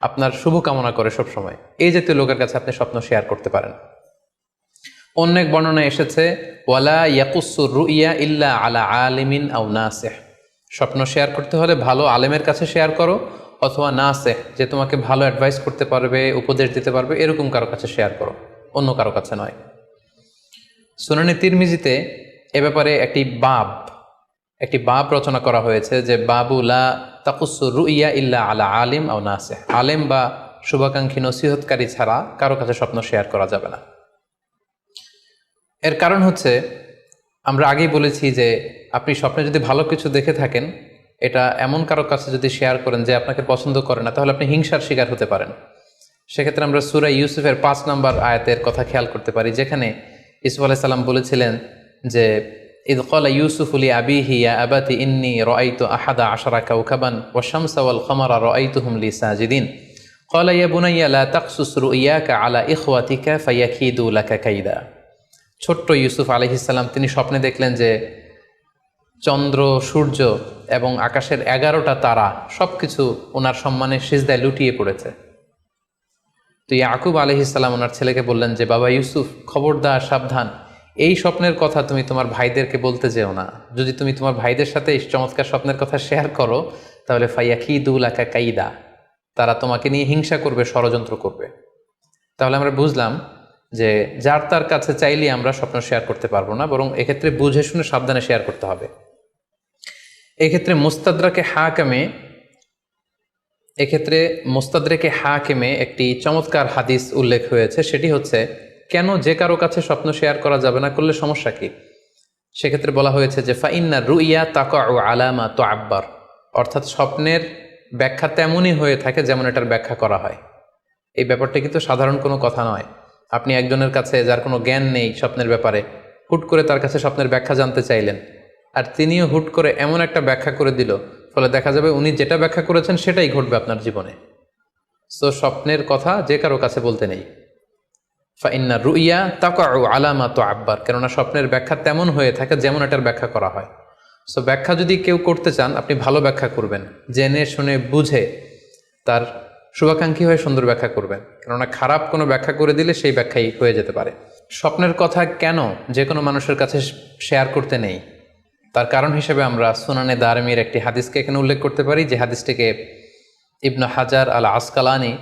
আপনার শুভকামনা করে সব সময়, এই জাতীয় লোকের কাছে আপনি স্বপ্ন শেয়ার করতে পারেন। অন্য এক বর্ণনায় এসেছে ওয়ালা ইয়াকুসুর রুইয়া ইল্লা আলা আলিমিন আও নাসিহ, স্বপ্ন শেয়ার করতে হলে ভালো আলেমের কাছে শেয়ার করো, অথবা নাসিহ, যে তোমাকে ভালো অ্যাডভাইস করতে পারবে, উপদেশ দিতে পারবে, এরকম কারো কাছে শেয়ার করো, অন্য কারো কাছে নয়। সুনানে তিরমিজিতে এ ব্যাপারে একটি বাব রচনা করা হয়েছে, যে বাবু লা তাকুসুর রুইয়া ইল্লা আলা আলিম আও নাসিহ, আলেম বা শুভাকাঙ্ক্ষী নসিহতকারী ছাড়া কারো কাছে স্বপ্ন শেয়ার করা যাবে না। এর কারণ হচ্ছে, আমরা আগেই বলেছি যে আপনি স্বপ্নে যদি ভালো কিছু দেখে থাকেন, এটা এমন কারো কাছে যদি শেয়ার করেন যে আপনাকে পছন্দ করে না, তাহলে আপনি হিংসার শিকার হতে পারেন। সেক্ষেত্রে আমরা সূরা ইউসুফের 5 নম্বর আয়াতের কথা খেয়াল করতে পারি, যেখানে ইউসুফ আলাইহিস সালাম বলেছিলেন যে ইয ক্বালা ইউসুফু লি আবিহি ইয়া আবাতি ইন্নী রাআইতু আহাদা আশারা কাওকাবান ওয়াশ শামসা ওয়াল কমারা রাআইতুহুম লি সাজিদিন ক্বালা ইয়া বুনাইয়া লা তাকসুস রুইয়াকা আলা ইখওয়াতিকা ফায়াকিদু লাকা কাইদা। ছোট্ট ইউসুফ আলাইহিস সালাম তিনি স্বপ্নে দেখলেন যে চন্দ্র, সূর্য এবং আকাশের 11টা তারা সবকিছু ওনার সম্মানে সিজদায় লুটিয়ে পড়েছে। তো ইয়াকুব আলাইহিস সালাম ওনার ছেলেকে বললেন যে বাবা ইউসুফ, খবরদার, সাবধান, এই স্বপ্নের কথা তুমি তোমার ভাইদেরকে বলতে যেও না। যদি তুমি তোমার ভাইদের সাথে এই চমৎকার স্বপ্নের কথা শেয়ার করো, তাহলে ফায়াকিদু লাকা কাইদা, তারা তোমাকে নিয়ে হিংসা করবে, ষড়যন্ত্র করবে। তাহলে আমরা বুঝলাম যে যার তার কাছে চাইলে আমরা স্বপ্ন শেয়ার করতে পারবো না, বরং এক্ষেত্রে বুঝে শুনে সাবধানে শেয়ার করতে হবে। এক্ষেত্রে মুস্তাদরেকে হাকিমে একটি চমৎকার হাদিস উল্লেখ হয়েছে, সেটি হচ্ছে কেন যে কারো কাছে স্বপ্ন শেয়ার করা যাবে না, করলে সমস্যা কি। সেক্ষেত্রে বলা হয়েছে যে ফাইন্না রুইয়া তাকাউ আলামা তুআব্বার, অর্থাৎ স্বপ্নের ব্যাখ্যা তেমনই হয়ে থাকে যেমন এটার ব্যাখ্যা করা হয়। এই ব্যাপারটা কিন্তু সাধারণ কোনো কথা নয়। আপনি একজনের কাছে যার কোনো জ্ঞান নেই স্বপ্নের ব্যাপারে, হুট করে তার কাছে স্বপ্নের ব্যাখ্যা জানতে চাইলেন, আর তিনিও হুট করে এমন একটা ব্যাখ্যা করে দিল, ফলে দেখা যাবে উনি যেটা ব্যাখ্যা করেছেন সেটাই ঘটবে আপনার জীবনে। সো স্বপ্নের কথা যে কারো কাছে বলতে নেই। ফাইন্না রুইয়া তাকাউ আলামা তুআব্বার, কেননা স্বপ্নের ব্যাখ্যা তেমন হয়ে থাকে যেমন এটার ব্যাখ্যা করা হয়। সো ব্যাখ্যা যদি কেউ করতে চান, আপনি ভালো ব্যাখ্যা করবেন, জেনে শুনে বুঝে তার শুভাকাঙ্ক্ষী হয়ে সুন্দর ব্যাখ্যা করবেন, কেননা খারাপ কোনো ব্যাখ্যা করে দিলে সেই ব্যাখ্যাই হয়ে যেতে পারে। স্বপ্নের কথা কেন যে কোনো মানুষের কাছে শেয়ার করতে নেই, তার কারণ হিসেবে আমরা সুনানে দারমির একটি হাদিসকে এখানে উল্লেখ করতে পারি, যে হাদিসটিকে ইবনে হাজার আল আসকালানি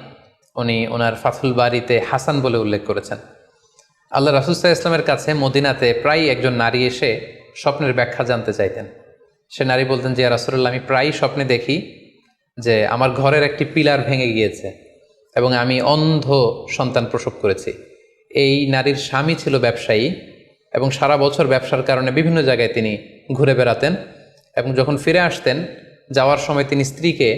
উনি ওনার ফাথুল বারিতে হাসান বলে উল্লেখ করেছেন। আল্লাহ রাসূল সাল্লাল্লাহু আলাইহি ওয়াসাল্লামের কাছে মদিনাতে প্রায় একজন নারী এসে স্বপ্নের ব্যাখ্যা জানতে চাইতেন। সে নারী বলতেন যে ইয়া রাসূলুল্লাহ, আমি প্রায় স্বপ্নে দেখি যে আমার ঘরের একটি পিলার ভেঙে গিয়েছে এবং আমি অন্ধ সন্তান প্রসব করেছি। এই নারীর স্বামী ছিল ব্যবসায়ী এবং সারা বছর ব্যবসার কারণে বিভিন্ন জায়গায় তিনি ঘুরে বেড়াতেন, এবং যখন ফিরে আসতেন যাওয়ার সময় তিনি স্ত্রীকে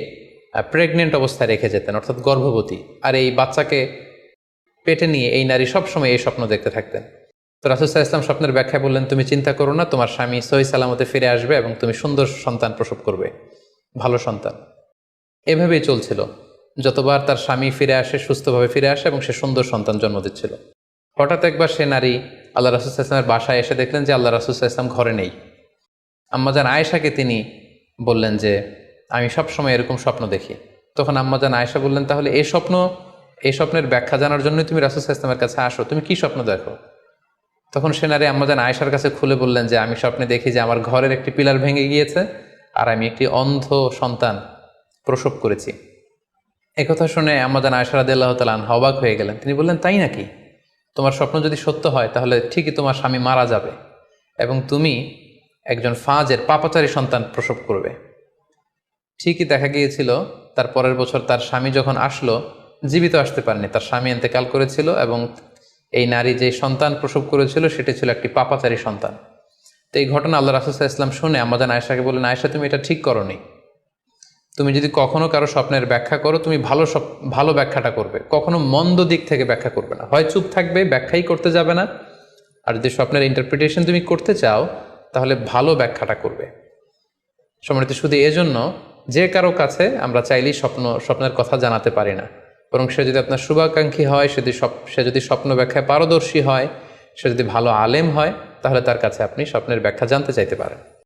প্রেগনেন্ট অবস্থায় রেখে যেতেন, অর্থাৎ গর্ভবতী, আর এই বাচ্চাকে পেটে নিয়ে এই নারী সবসময় এই স্বপ্ন দেখতে থাকতেন। তো রাসূল সাল্লাল্লাহু আলাইহি ওয়াসাল্লাম স্বপ্নের ব্যাখ্যা বললেন, তুমি চিন্তা করো না, তোমার স্বামী সহি সালামতে ফিরে আসবে এবং তুমি সুন্দর সন্তান প্রসব করবে, ভালো সন্তান। এভাবেই চলছিল, যতবার তার স্বামী ফিরে আসে, সুস্থভাবে ফিরে আসে এবং সে সুন্দর সন্তান জন্ম দিচ্ছিল। হঠাৎ একবার সে নারী আল্লাহ রাসূল সাল্লাল্লাহু আলাইহি ওয়াসাল্লামের বাসায় এসে দেখলেন যে আল্লাহ রাসূল সাল্লাল্লাহু আলাইহি ওয়াসাল্লাম ঘরে নেই। আম্মাজান আয়েশাকে তিনি বললেন যে আমি সবসময় এরকম স্বপ্ন দেখি। তখন আম্মাজান আয়েশা বললেন, তাহলে এই স্বপ্নের ব্যাখ্যা জানার জন্যই তুমি রাসূল সাল্লাল্লাহু আলাইহি ওয়াসাল্লামের কাছে আসো, তুমি কি স্বপ্ন দেখো? তখন সে নারী আম্মাজান আয়েশার কাছে খুলে বললেন যে আমি স্বপ্নে দেখি যে আমার ঘরের একটি পিলার ভেঙে গিয়েছে আর আমি একটি অন্ধ সন্তান প্রসব করেছি। একথা শুনে আম্মাজান আয়েশা রাদিয়াল্লাহু তাআলা আনহা অবাক হয়ে গেলেন। তিনি বললেন, তাই নাকি? তোমার স্বপ্ন যদি সত্য হয় তাহলে ঠিকই তোমার স্বামী মারা যাবে এবং তুমি একজন ফাজের পাপাচারী সন্তান প্রসব করবে। ঠিকই দেখা গিয়েছিল, তার পরের বছর তার স্বামী যখন আসলো, জীবিত আসতে পারেনি, তার স্বামী ইন্তেকাল করেছিল এবং এই নারী যে সন্তান প্রসব করেছিল সেটি ছিল একটি পাপাচারী সন্তান। তো এই ঘটনা আল্লাহ রাসূল সাল্লাল্লাহু আলাইহি ওয়াসাল্লাম শুনে আম্মাজান আয়েশাকে বললেন, আয়েশা, তুমি এটা ঠিক করোনি। তুমি যদি কখনো কারো স্বপ্নের ব্যাখ্যা করো, তুমি ভালো ব্যাখ্যাটা করবে, কখনো মন্দ দিক থেকে ব্যাখ্যা করবে না। হয় চুপ থাকবে, ব্যাখ্যাই করতে যাবে না, আর যদি স্বপ্নের ইন্টারপ্রিটেশন তুমি করতে চাও তাহলে ভালো ব্যাখ্যাটা করবে। সম্মানিত, শুধু এজন্য যে কারো কাছে আমরা চাইলেই স্বপ্নের কথা জানাতে পারি না, বরং সে যদি আপনার শুভাকাঙ্ক্ষী হয়, সে যদি স্বপ্ন ব্যাখ্যায় পারদর্শী হয়, সে যদি ভালো আলেম হয়, তাহলে তার কাছে আপনি স্বপ্নের ব্যাখ্যা জানতে চাইতে পারেন।